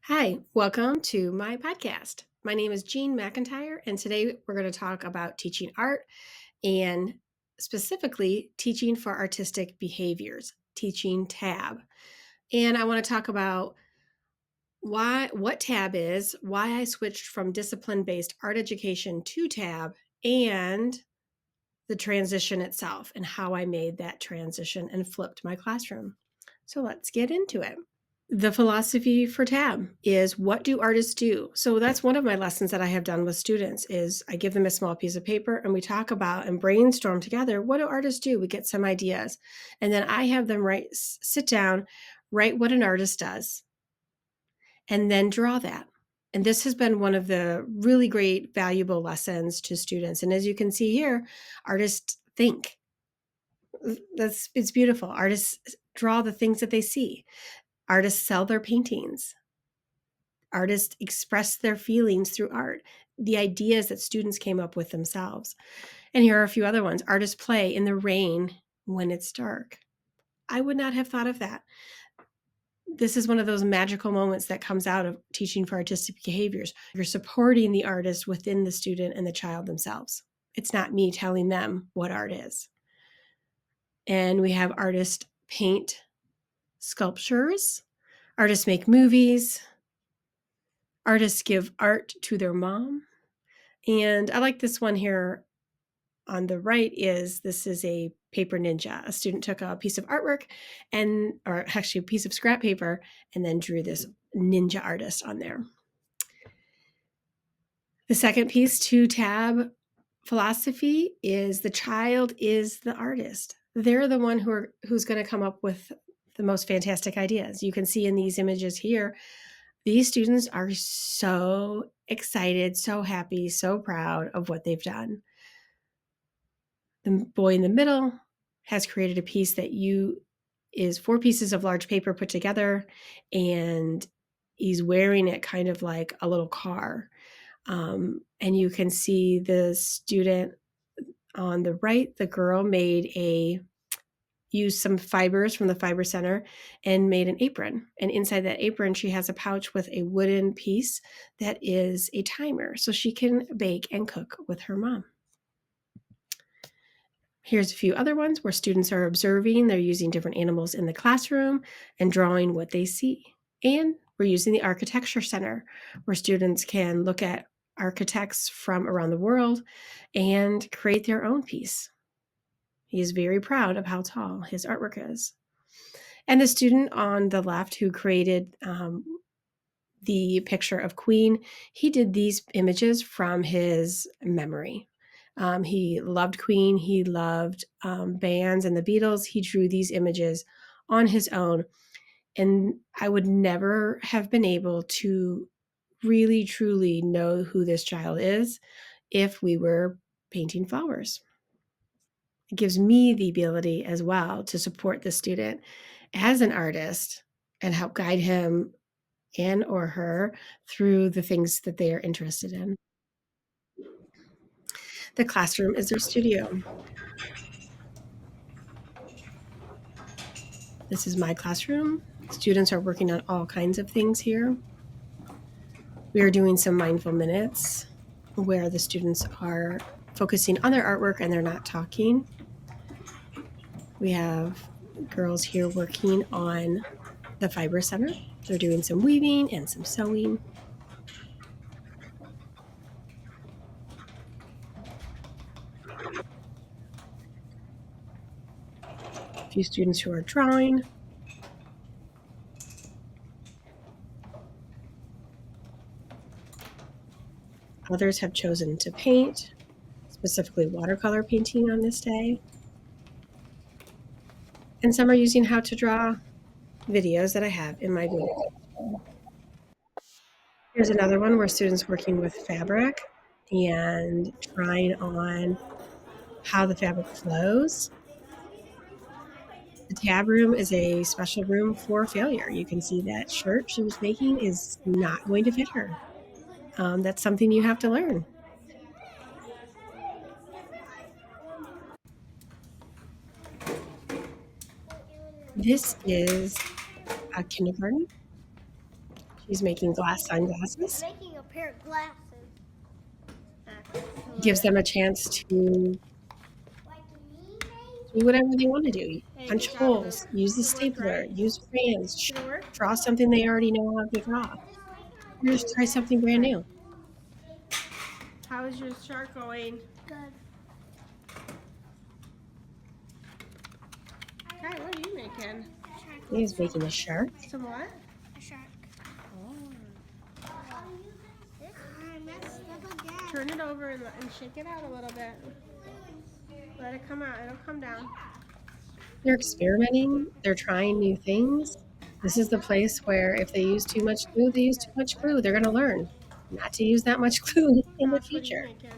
Hi, welcome to my podcast. My name is Jean McIntyre, and today we're going to talk about teaching art and specifically teaching for artistic behaviors, teaching TAB. And I want to talk about what TAB is, why I switched from discipline-based art education to TAB, and the transition itself and how I made that transition and flipped my classroom. So let's get into it. The philosophy for TAB is, what do artists do? So that's one of my lessons that I have done with students is I give them a small piece of paper and we talk about and brainstorm together. What do artists do? We get some ideas. And then I have them sit down, write what an artist does, and then draw that. And this has been one of the really great, valuable lessons to students. And as you can see here, artists think. It's beautiful. Artists draw the things that they see. Artists sell their paintings. Artists express their feelings through art, the ideas that students came up with themselves. And here are a few other ones. Artists play in the rain when it's dark. I would not have thought of that. This is one of those magical moments that comes out of teaching for artistic behaviors. You're supporting the artist within the student and the child themselves. It's not me telling them what art is. And we have artists paint sculptures, artists make movies, artists give art to their mom. And I like this one here on the right. This is a paper ninja. A student took a piece of artwork or actually a piece of scrap paper and then drew this ninja artist on there. The second piece to TAB philosophy is the child is the artist. They're the one who's going to come up with the most fantastic ideas. You can see in these images here, these students are so excited, so happy, so proud of what they've done. The boy in the middle has created a piece that is 4 pieces of large paper put together, and he's wearing it kind of like a little car. And you can see the student on the right, the girl used some fibers from the fiber center and made an apron. And inside that apron, she has a pouch with a wooden piece that is a timer, so she can bake and cook with her mom. Here's a few other ones where students are observing. They're using different animals in the classroom and drawing what they see. And we're using the Architecture Center, where students can look at architects from around the world and create their own piece. He is very proud of how tall his artwork is. And the student on the left who created the picture of Queen, he did these images from his memory. He loved Queen. He loved bands and the Beatles. He drew these images on his own. And I would never have been able to really, truly know who this child is if we were painting flowers. It gives me the ability as well to support the student as an artist and help guide him and or her through the things that they are interested in. The classroom is their studio. This is my classroom. Students are working on all kinds of things here. We are doing some mindful minutes where the students are focusing on their artwork and they're not talking. We have girls here working on the fiber center. They're doing some weaving and some sewing. A few students who are drawing. Others have chosen to paint, specifically watercolor painting on this day. And some are using how to draw videos that I have in my video. Here's another one where students working with fabric and trying on how the fabric flows. The tab room is a special room for failure. You can see that shirt she was making is not going to fit her. That's something you have to learn. This is a kindergarten. She's making glass sunglasses. I'm making a pair of glasses. Gives them a chance to do whatever they want to do. Punch holes, use the stapler, use crayons, draw something they already know how to draw. Or just try something brand new. How is your shark going? Good. Kai, what are you making? He's making a shark. Some what? A shark. Turn it over and shake it out a little bit. Let it come out. It'll come down. They're experimenting. They're trying new things. This is the place where if they use too much glue, they use too much glue. They're going to learn not to use that much glue in the Alex, what are you future. making?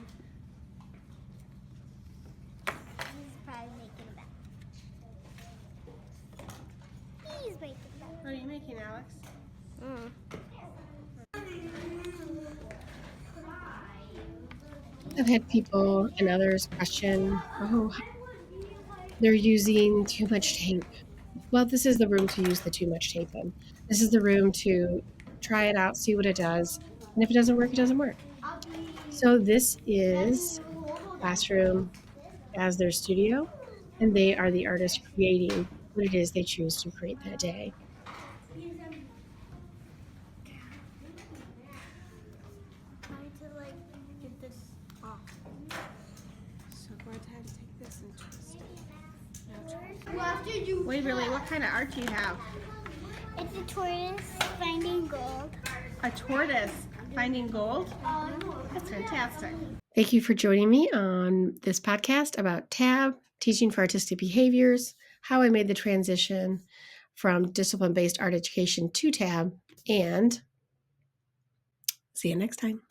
He's probably making that. He's making that. What are you making, Alex? I've had people and others question, oh, they're using too much tape. Well, this is the room to use the too much tape in. This is the room to try it out, see what it does. And if it doesn't work, it doesn't work. So this is classroom as their studio, and they are the artists creating what it is they choose to create that day. Trying to get this off. So going to have to take this and twist it. After Waverly, what kind of art do you have? It's a tortoise finding gold. A tortoise finding gold? That's fantastic. Thank you for joining me on this podcast about TAB, Teaching for Artistic Behaviors, how I made the transition from discipline-based art education to TAB, and see you next time.